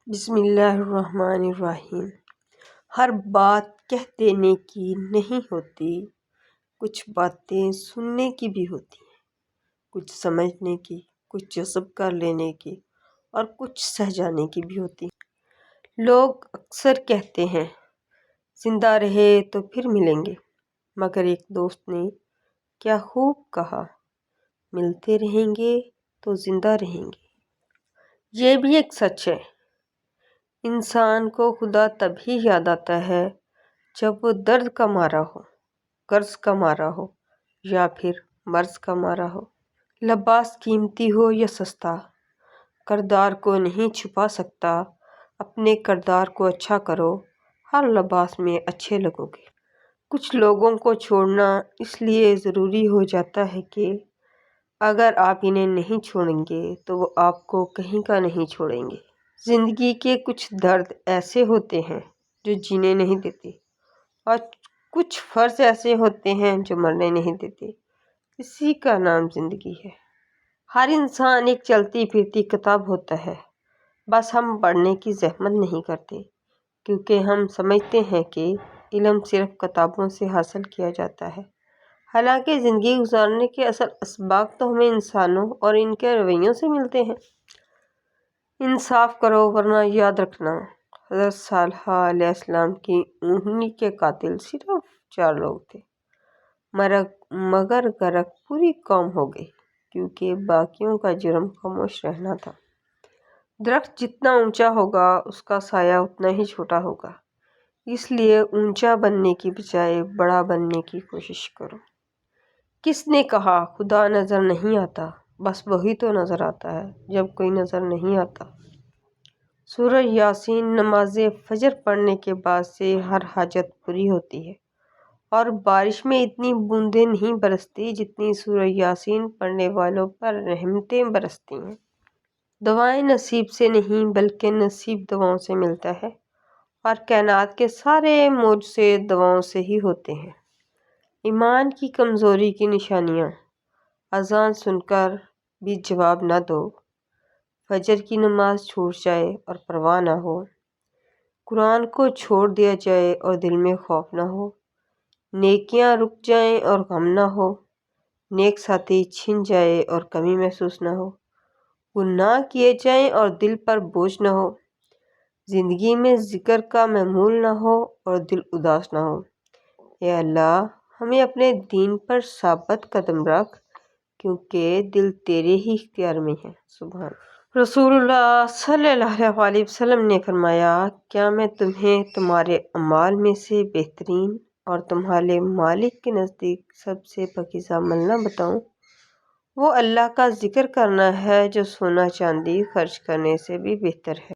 بسم اللہ الرحمن الرحیم۔ ہر بات کہہ دینے کی نہیں ہوتی، کچھ باتیں سننے کی بھی ہوتی ہیں، کچھ سمجھنے کی، کچھ جذب کر لینے کی اور کچھ سہ جانے کی بھی ہوتی ہیں۔ لوگ اکثر کہتے ہیں زندہ رہے تو پھر ملیں گے، مگر ایک دوست نے کیا خوب کہا، ملتے رہیں گے تو زندہ رہیں گے۔ یہ بھی ایک سچ ہے۔ انسان کو خدا تبھی یاد آتا ہے جب وہ درد کا مارا ہو، قرض کا مارا ہو یا پھر مرض کا مارا ہو۔ لباس قیمتی ہو یا سستا، کردار کو نہیں چھپا سکتا۔ اپنے کردار کو اچھا کرو، ہر لباس میں اچھے لگو گے۔ کچھ لوگوں کو چھوڑنا اس لیے ضروری ہو جاتا ہے کہ اگر آپ انہیں نہیں چھوڑیں گے تو وہ آپ کو کہیں کا نہیں چھوڑیں گے۔ زندگی کے کچھ درد ایسے ہوتے ہیں جو جینے نہیں دیتے، اور کچھ فرض ایسے ہوتے ہیں جو مرنے نہیں دیتے۔ اسی کا نام زندگی ہے۔ ہر انسان ایک چلتی پھرتی کتاب ہوتا ہے، بس ہم پڑھنے کی زحمت نہیں کرتے، کیونکہ ہم سمجھتے ہیں کہ علم صرف کتابوں سے حاصل کیا جاتا ہے۔ حالانکہ زندگی گزارنے کے اصل اسباق تو ہمیں انسانوں اور ان کے رویوں سے ملتے ہیں۔ انصاف کرو ورنہ یاد رکھنا، حضرت صالحہ علیہ السلام کی اونٹنی کے قاتل صرف 4 لوگ تھے، مگر غرق پوری قوم ہو گئی، کیونکہ باقیوں کا جرم خاموش رہنا تھا۔ درخت جتنا اونچا ہوگا اس کا سایہ اتنا ہی چھوٹا ہوگا، اس لیے اونچا بننے کی بجائے بڑا بننے کی کوشش کرو۔ کس نے کہا خدا نظر نہیں آتا؟ بس وہی تو نظر آتا ہے جب کوئی نظر نہیں آتا۔ سورہ یاسین۔ نماز فجر پڑھنے کے بعد سے ہر حاجت پوری ہوتی ہے، اور بارش میں اتنی بوندیں نہیں برستی جتنی سورہ یاسین پڑھنے والوں پر رحمتیں برستی ہیں۔ دعائیں نصیب سے نہیں بلکہ نصیب دعاؤں سے ملتا ہے، اور کائنات کے سارے معجزے دعاؤں سے ہی ہوتے ہیں۔ ایمان کی کمزوری کی نشانیاں: اذان سن کر بھی جواب نہ دو، فجر کی نماز چھوٹ جائے اور پرواہ نہ ہو، قرآن کو چھوڑ دیا جائے اور دل میں خوف نہ ہو، نیکیاں رک جائیں اور غم نہ ہو، نیک ساتھی چھن جائے اور کمی محسوس نہ ہو، گناہ کیے جائیں اور دل پر بوجھ نہ ہو، زندگی میں ذکر کا معمول نہ ہو اور دل اداس نہ ہو۔ اے اللہ، ہمیں اپنے دین پر ثابت قدم رکھ، کیونکہ دل تیرے ہی اختیار میں ہے۔ سبحان رسول اللہ صلی اللہ علیہ وسلم نے فرمایا، کیا میں تمہیں تمہارے اعمال میں سے بہترین اور تمہارے مالک کے نزدیک سب سے پاکیزہ عمل نہ بتاؤں؟ وہ اللہ کا ذکر کرنا ہے جو سونا چاندی خرچ کرنے سے بھی بہتر ہے۔